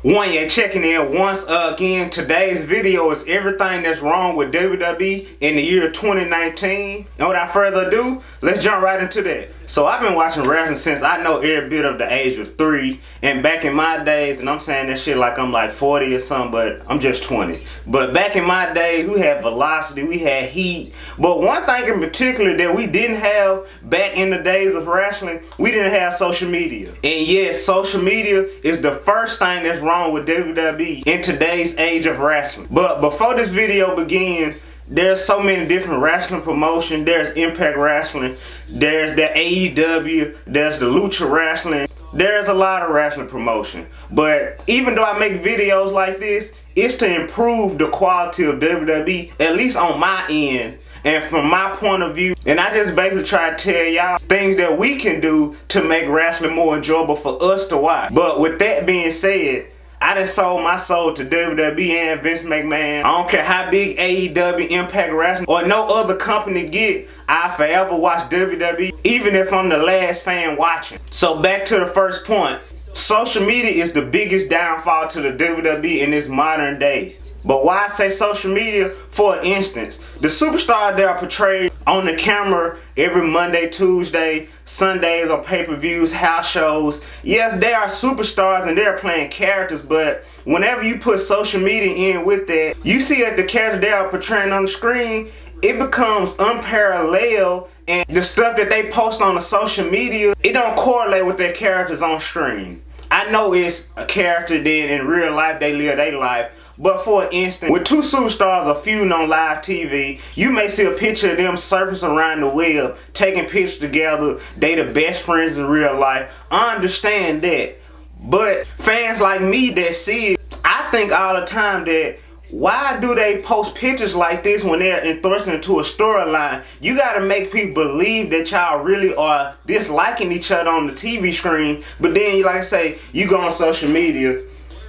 Wwe checking in once again. Today's video is everything that's wrong with WWE in the year 2019. And without further ado, let's jump right into that. So I've been watching wrestling since I know every bit of the age of 3. And back in my days, and I'm saying that shit like I'm like 40 or something, but I'm just 20. But back in my days, we had velocity, we had heat. But one thing in particular that we didn't have back in the days of wrestling, we didn't have social media. And yes, social media is the first thing that's wrong with WWE in today's age of wrestling. But before this video begins, there's so many different wrestling promotions. There's Impact Wrestling, there's the AEW, there's the Lucha Wrestling. There's a lot of wrestling promotion. But even though I make videos like this, it's to improve the quality of WWE, at least on my end and from my point of view. And I just basically try to tell y'all things that we can do to make wrestling more enjoyable for us to watch. But with that being said, I done sold my soul to WWE and Vince McMahon. I don't care how big AEW, Impact Wrestling, or no other company get, I forever watch WWE, even if I'm the last fan watching. So back to the first point. Social media is the biggest downfall to the WWE in this modern day. But why I say social media? For instance, the superstars that are portrayed on the camera every Monday, Tuesday, Sundays on pay-per-views, house shows. Yes, they are superstars and they're playing characters, but whenever you put social media in with that, you see that the character they are portraying on the screen, it becomes unparalleled, and the stuff that they post on the social media, it don't correlate with their characters on screen. I know it's a character that in real life they live their life, but for instance, with two superstars are feuding on live TV, you may see a picture of them surface around the web, taking pictures together, they the best friends in real life. I understand that, but fans like me that see it, I think all the time that why do they post pictures like this when they're thrusting into a storyline? You gotta make people believe that y'all really are disliking each other on the TV screen, but then, like I say, you go on social media,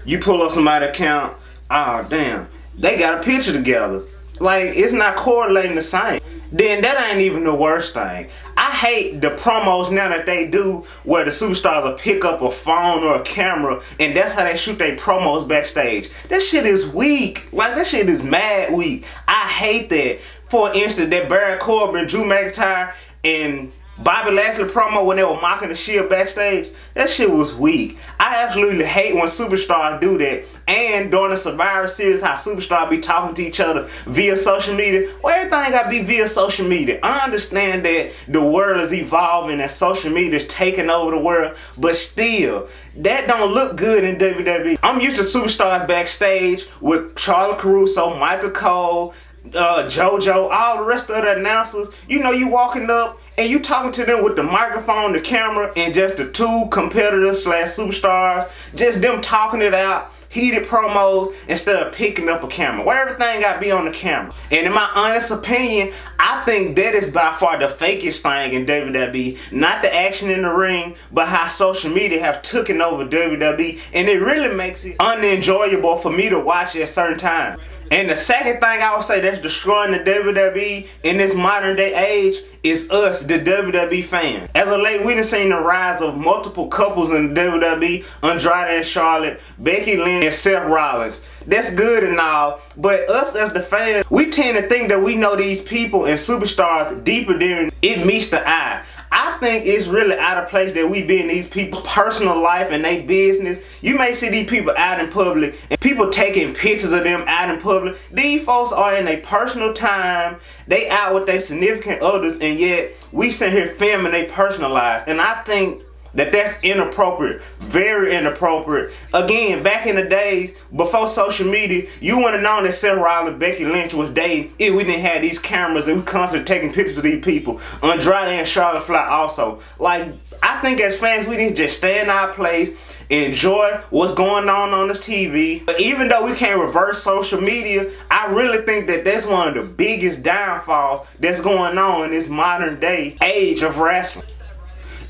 you pull up somebody's account, oh damn, they got a picture together. Like, it's not correlating the same. Then that ain't even the worst thing. I hate the promos now that they do where the superstars will pick up a phone or a camera and that's how they shoot their promos backstage. That shit is weak. Like, that shit is mad weak. I hate that. For instance, that Baron Corbin, Drew McIntyre, and Bobby Lashley promo when they were mocking the Shield backstage, that shit was weak. I absolutely hate when superstars do that. And during the Survivor Series, how superstars be talking to each other via social media. Well, everything gotta be via social media. I understand that the world is evolving and social media is taking over the world, but still, that don't look good in WWE. I'm used to superstars backstage with Charlie Caruso, Michael Cole, JoJo, all the rest of the announcers. You know, you walking up and you talking to them with the microphone, the camera, and just the two competitors / superstars, just them talking it out, heated promos, instead of picking up a camera. Where everything got to be on the camera. And in my honest opinion, I think that is by far the fakest thing in WWE. Not the action in the ring, but how social media have taken over WWE, and it really makes it unenjoyable for me to watch at certain times. And the second thing I would say that's destroying the WWE in this modern day age is us, the WWE fan. As of late, we done seen the rise of multiple couples in the WWE, Andrade and Charlotte, Becky Lynch and Seth Rollins. That's good and all, but us as the fans, we tend to think that we know these people and superstars deeper than it meets the eye. I think it's really out of place that we be in these people's personal life and their business. You may see these people out in public and people taking pictures of them out in public. These folks are in their personal time. They out with their significant others, and yet we sit here filming their personal lives. And I think that that's inappropriate, very inappropriate. Again, back in the days before social media, you wouldn't have known that Seth Rollins and Becky Lynch was dating if we didn't have these cameras and we constantly taking pictures of these people. Andrade and Charlotte Flair also. Like, I think as fans, we need to just stay in our place, enjoy what's going on this TV. But even though we can't reverse social media, I really think that that's one of the biggest downfalls that's going on in this modern day age of wrestling.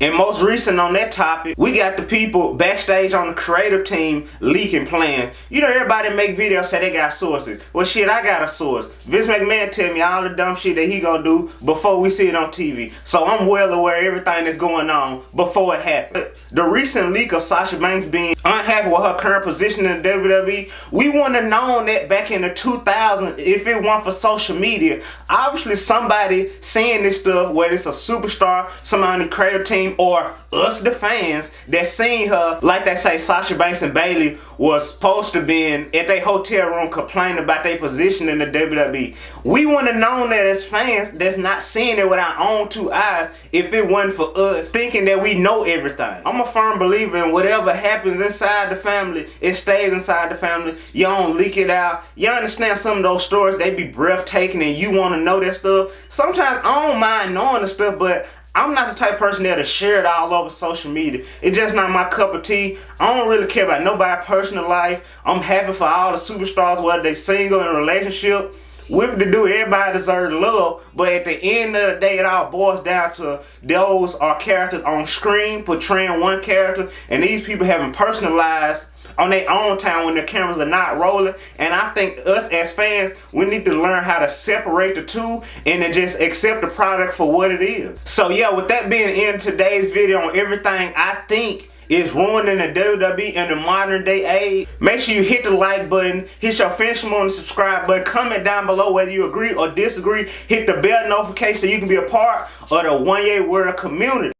And most recent on that topic, we got the people backstage on the creative team leaking plans. You know, everybody make videos say they got sources. Well, shit, I got a source. Vince McMahon tell me all the dumb shit that he gonna do before we see it on TV. So I'm well aware of everything that's going on before it happened. The recent leak of Sasha Banks being unhappy with her current position in the WWE, we wouldn't have known that back in the 2000s if it weren't for social media. Obviously, somebody saying this stuff, whether it's a superstar, somebody on the creative team, or us the fans that seen her, like they say Sasha Banks and Bayley was supposed to be in at their hotel room complaining about their position in the WWE. We wouldn't have known that as fans that's not seeing it with our own two eyes if it wasn't for us thinking that we know everything. I'm a firm believer in whatever happens inside the family, it stays inside the family. You don't leak it out. You understand some of those stories, they be breathtaking and you want to know that stuff. Sometimes I don't mind knowing the stuff, but I'm not the type of person that'll share it all over social media. It's just not my cup of tea. I don't really care about nobody's personal life. I'm happy for all the superstars, whether they single, in a relationship. With the do, everybody deserves love, but at the end of the day, it all boils down to those are characters on screen portraying one character, and these people having personal lives on their own time when the cameras are not rolling. And I think us as fans, we need to learn how to separate the two and to just accept the product for what it is. So yeah, with that being in today's video on everything I think is ruining the WWE in the modern day age, make sure you hit the like button, hit your finishing on the subscribe button, comment down below whether you agree or disagree, hit the bell notification so you can be a part of the One Ye World community.